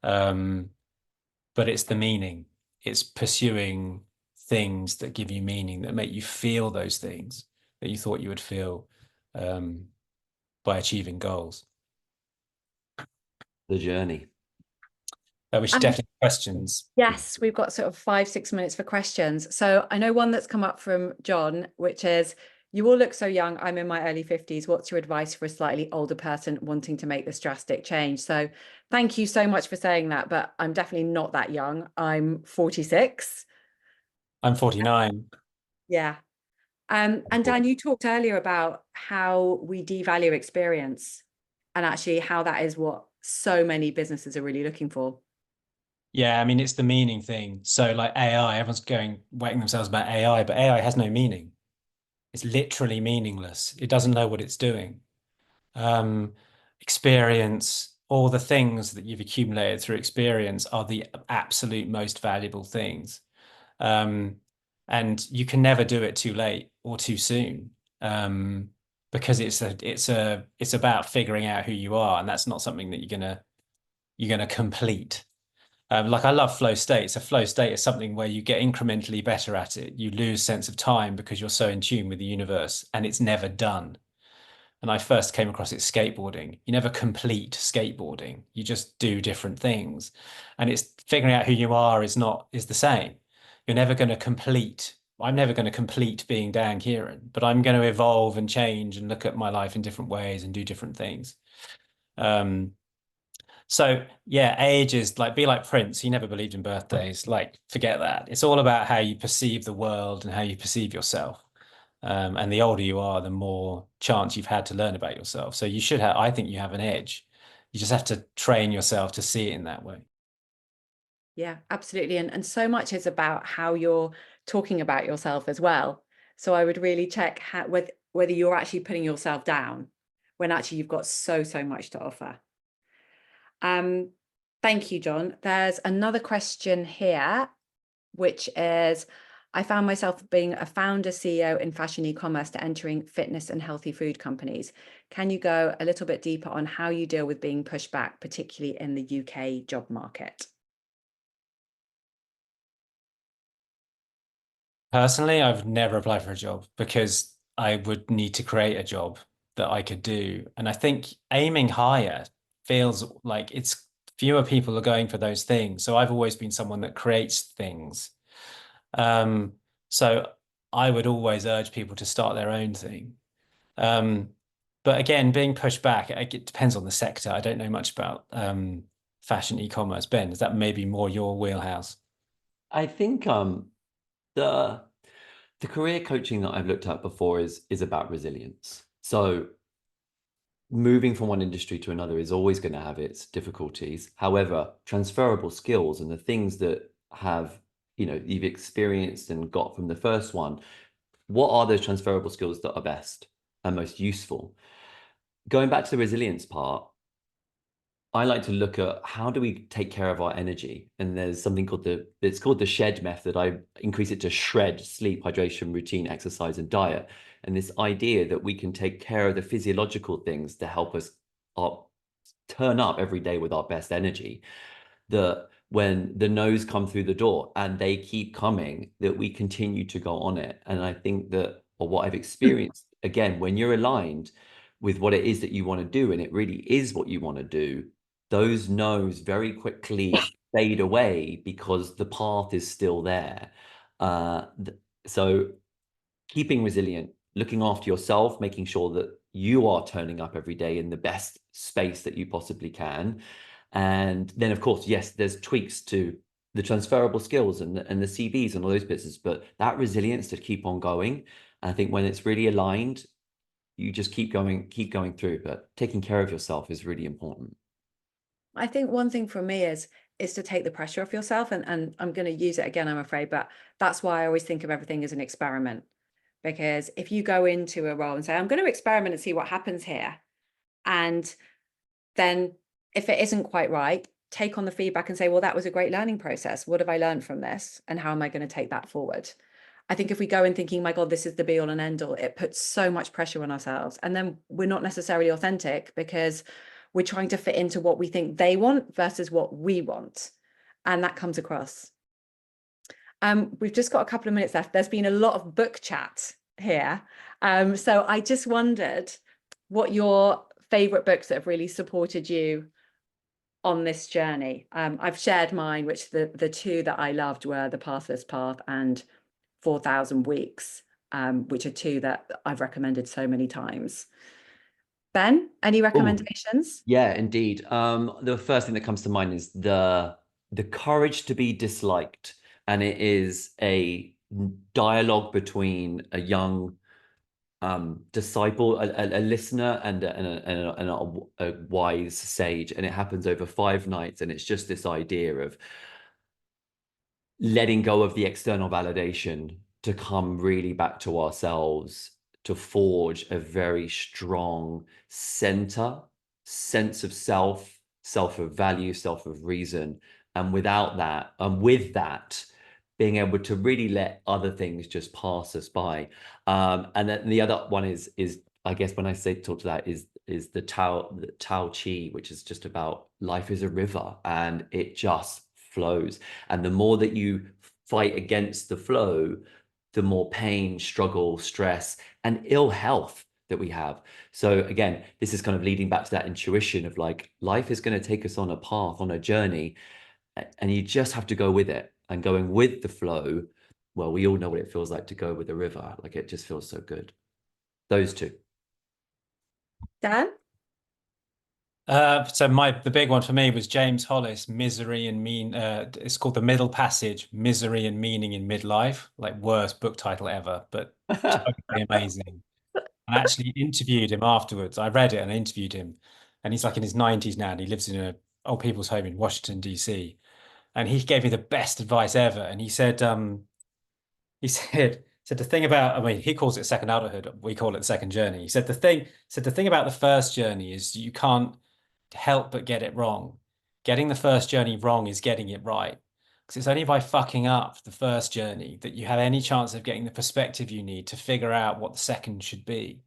But it's the meaning. It's pursuing things that give you meaning, that make you feel those things that you thought you would feel, by achieving goals. The journey. We should definitely have questions. Yes, we've got sort of 5-6 minutes for questions. So I know one that's come up from John, which is, you all look so young. I'm in my early 50s. What's your advice for a slightly older person wanting to make this drastic change? So thank you so much for saying that, but I'm definitely not that young. I'm 46. I'm 49. Yeah. And Dan, you talked earlier about how we devalue experience, and actually how that is what so many businesses are really looking for. Yeah, I mean, it's the meaning thing. So like AI, everyone's wetting themselves about AI, but AI has no meaning. It's literally meaningless. It doesn't know what it's doing. Experience, all the things that you've accumulated through experience are the absolute most valuable things. And you can never do it too late or too soon, because it's about figuring out who you are, and that's not something that you're gonna complete. Like I love flow state. So flow state is something where you get incrementally better at it. You lose sense of time because you're so in tune with the universe, and it's never done. And I first came across it skateboarding. You never complete skateboarding. You just do different things. And it's figuring out who you are is the same. You're never going to complete. I'm never going to complete being Dan Kieran, but I'm going to evolve and change and look at my life in different ways and do different things. So yeah, age is like, be like Prince. He never believed in birthdays. Like, forget that. It's all about how you perceive the world and how you perceive yourself. And the older you are, the more chance you've had to learn about yourself. So you should have, I think you have an edge. You just have to train yourself to see it in that way. Yeah, absolutely. And so much is about how you're talking about yourself as well. So I would really check whether you're actually putting yourself down when actually you've got so much to offer. Thank you, John. There's another question here, which is, I found myself being a founder CEO in fashion e-commerce to entering fitness and healthy food companies. Can you go a little bit deeper on how you deal with being pushed back, particularly in the UK job market? Personally, I've never applied for a job because I would need to create a job that I could do. And I think aiming higher feels like it's fewer people are going for those things. So I've always been someone that creates things. So I would always urge people to start their own thing. But again, being pushed back, it depends on the sector. I don't know much about fashion e-commerce. Ben, is that maybe more your wheelhouse? I think the career coaching that I've looked at before is about resilience. So moving from one industry to another is always going to have its difficulties. However, transferable skills and the things that you've experienced and got from the first one, what are those transferable skills that are best and most useful? Going back to the resilience part, I like to look at how do we take care of our energy? And there's something called it's called the SHRED method. I increase it to SHRED: sleep, hydration, routine, exercise, and diet. And this idea that we can take care of the physiological things to help us turn up every day with our best energy. That when the no's come through the door and they keep coming, that we continue to go on it. And I think that, or what I've experienced, again, when you're aligned with what it is that you want to do, and it really is what you want to do, those no's very quickly fade away because the path is still there. So keeping resilient, looking after yourself, making sure that you are turning up every day in the best space that you possibly can. And then, of course, yes, there's tweaks to the transferable skills and the CVs and all those bits, but that resilience to keep on going. And I think when it's really aligned, you just keep going through, but taking care of yourself is really important. I think one thing for me is to take the pressure off yourself, and I'm going to use it again, I'm afraid, but that's why I always think of everything as an experiment. Because if you go into a role and say, I'm going to experiment and see what happens here, and then if it isn't quite right, take on the feedback and say, well, that was a great learning process. What have I learned from this? And how am I going to take that forward? I think if we go in thinking, my God, this is the be all and end all, it puts so much pressure on ourselves. And then we're not necessarily authentic because we're trying to fit into what we think they want versus what we want. And that comes across. We've just got a couple of minutes left. There's been a lot of book chat here. So I just wondered what your favorite books that have really supported you on this journey. I've shared mine, which the two that I loved were The Pathless Path and 4,000 Weeks, which are two that I've recommended so many times. Ben, any recommendations? Yeah, indeed. The first thing that comes to mind is the courage to be disliked. And it is a dialogue between a young disciple, a listener, and a wise sage. And it happens over 5 nights. And it's just this idea of letting go of the external validation to come really back to ourselves, to forge a very strong sense of self of value, self of reason. And without that, and with that, being able to really let other things just pass us by. And then the other one is I guess when I say talk to that is the Tao Chi, which is just about life is a river and it just flows. And the more that you fight against the flow, the more pain, struggle, stress, and ill health that we have. So again, this is kind of leading back to that intuition of like, life is going to take us on a path, on a journey, and you just have to go with it. And going with the flow, well, we all know what it feels like to go with the river. Like, it just feels so good. Those two. Dan? So the big one for me was James Hollis, Misery and Mean. It's called The Middle Passage, Misery and Meaning in Midlife. Like, worst book title ever, but totally amazing. I actually interviewed him afterwards. I read it and I interviewed him, and he's like in his 90s now, and he lives in an old people's home in Washington, DC. And he gave me the best advice ever. And he said, the thing about, I mean, he calls it second adulthood. We call it the second journey. He said the thing about the first journey is you can't help but get it wrong. Getting the first journey wrong is getting it right. Because it's only by fucking up the first journey that you have any chance of getting the perspective you need to figure out what the second should be.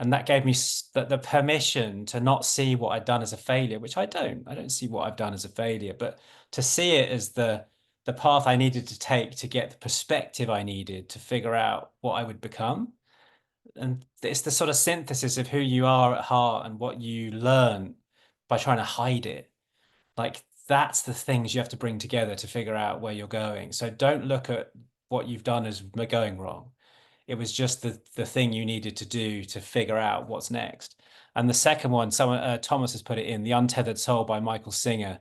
And that gave me the permission to not see what I'd done as a failure, which I don't see what I've done as a failure, but to see it as the path I needed to take to get the perspective I needed to figure out what I would become. And it's the sort of synthesis of who you are at heart and what you learn by trying to hide it. Like, that's the things you have to bring together to figure out where you're going. So don't look at what you've done as going wrong. It was just the thing you needed to do to figure out what's next. And the second one, Thomas has put it in, The Untethered Soul by Michael Singer.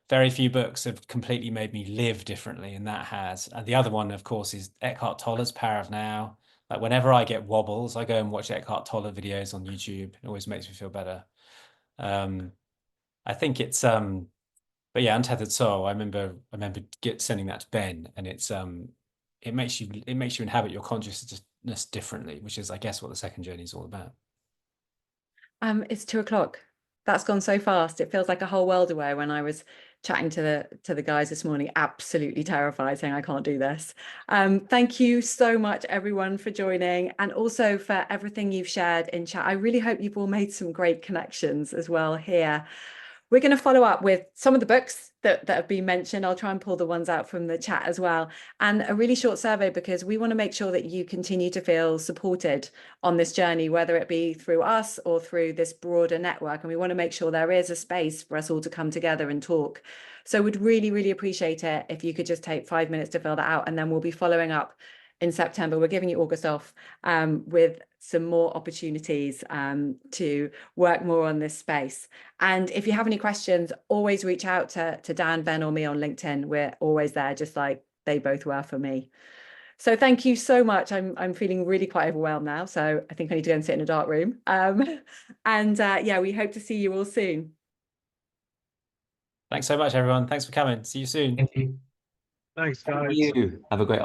Very few books have completely made me live differently, and that has. And the other one, of course, is Eckhart Tolle's Power of Now. Like, whenever I get wobbles, I go and watch Eckhart Tolle videos on YouTube. It always makes me feel better. I think it's but yeah, Untethered Soul. I remember sending that to Ben, and it's it makes you inhabit your consciousness differently, which is, I guess, what the second journey is all about. It's 2:00. That's gone so fast. It feels like a whole world away. When I was chatting to the guys this morning, absolutely terrified, saying I can't do this. Thank you so much, everyone, for joining, and also for everything you've shared in chat. I really hope you've all made some great connections as well here. We're going to follow up with some of the books that have been mentioned. I'll try and pull the ones out from the chat as well, and a really short survey, because we want to make sure that you continue to feel supported on this journey, whether it be through us or through this broader network. And we want to make sure there is a space for us all to come together and talk. So we'd really, really appreciate it if you could just take 5 minutes to fill that out, and then we'll be following up in September. We're giving you August off with some more opportunities to work more on this space. And if you have any questions, always reach out to Dan, Ben, or me on LinkedIn. We're always there, just like they both were for me. So thank you so much. I'm feeling really quite overwhelmed now, so I think I need to go and sit in a dark room. Yeah, we hope to see you all soon. Thanks so much, everyone. Thanks for coming. See you soon. Thank you. Thanks, guys. Thank you. Have a great afternoon.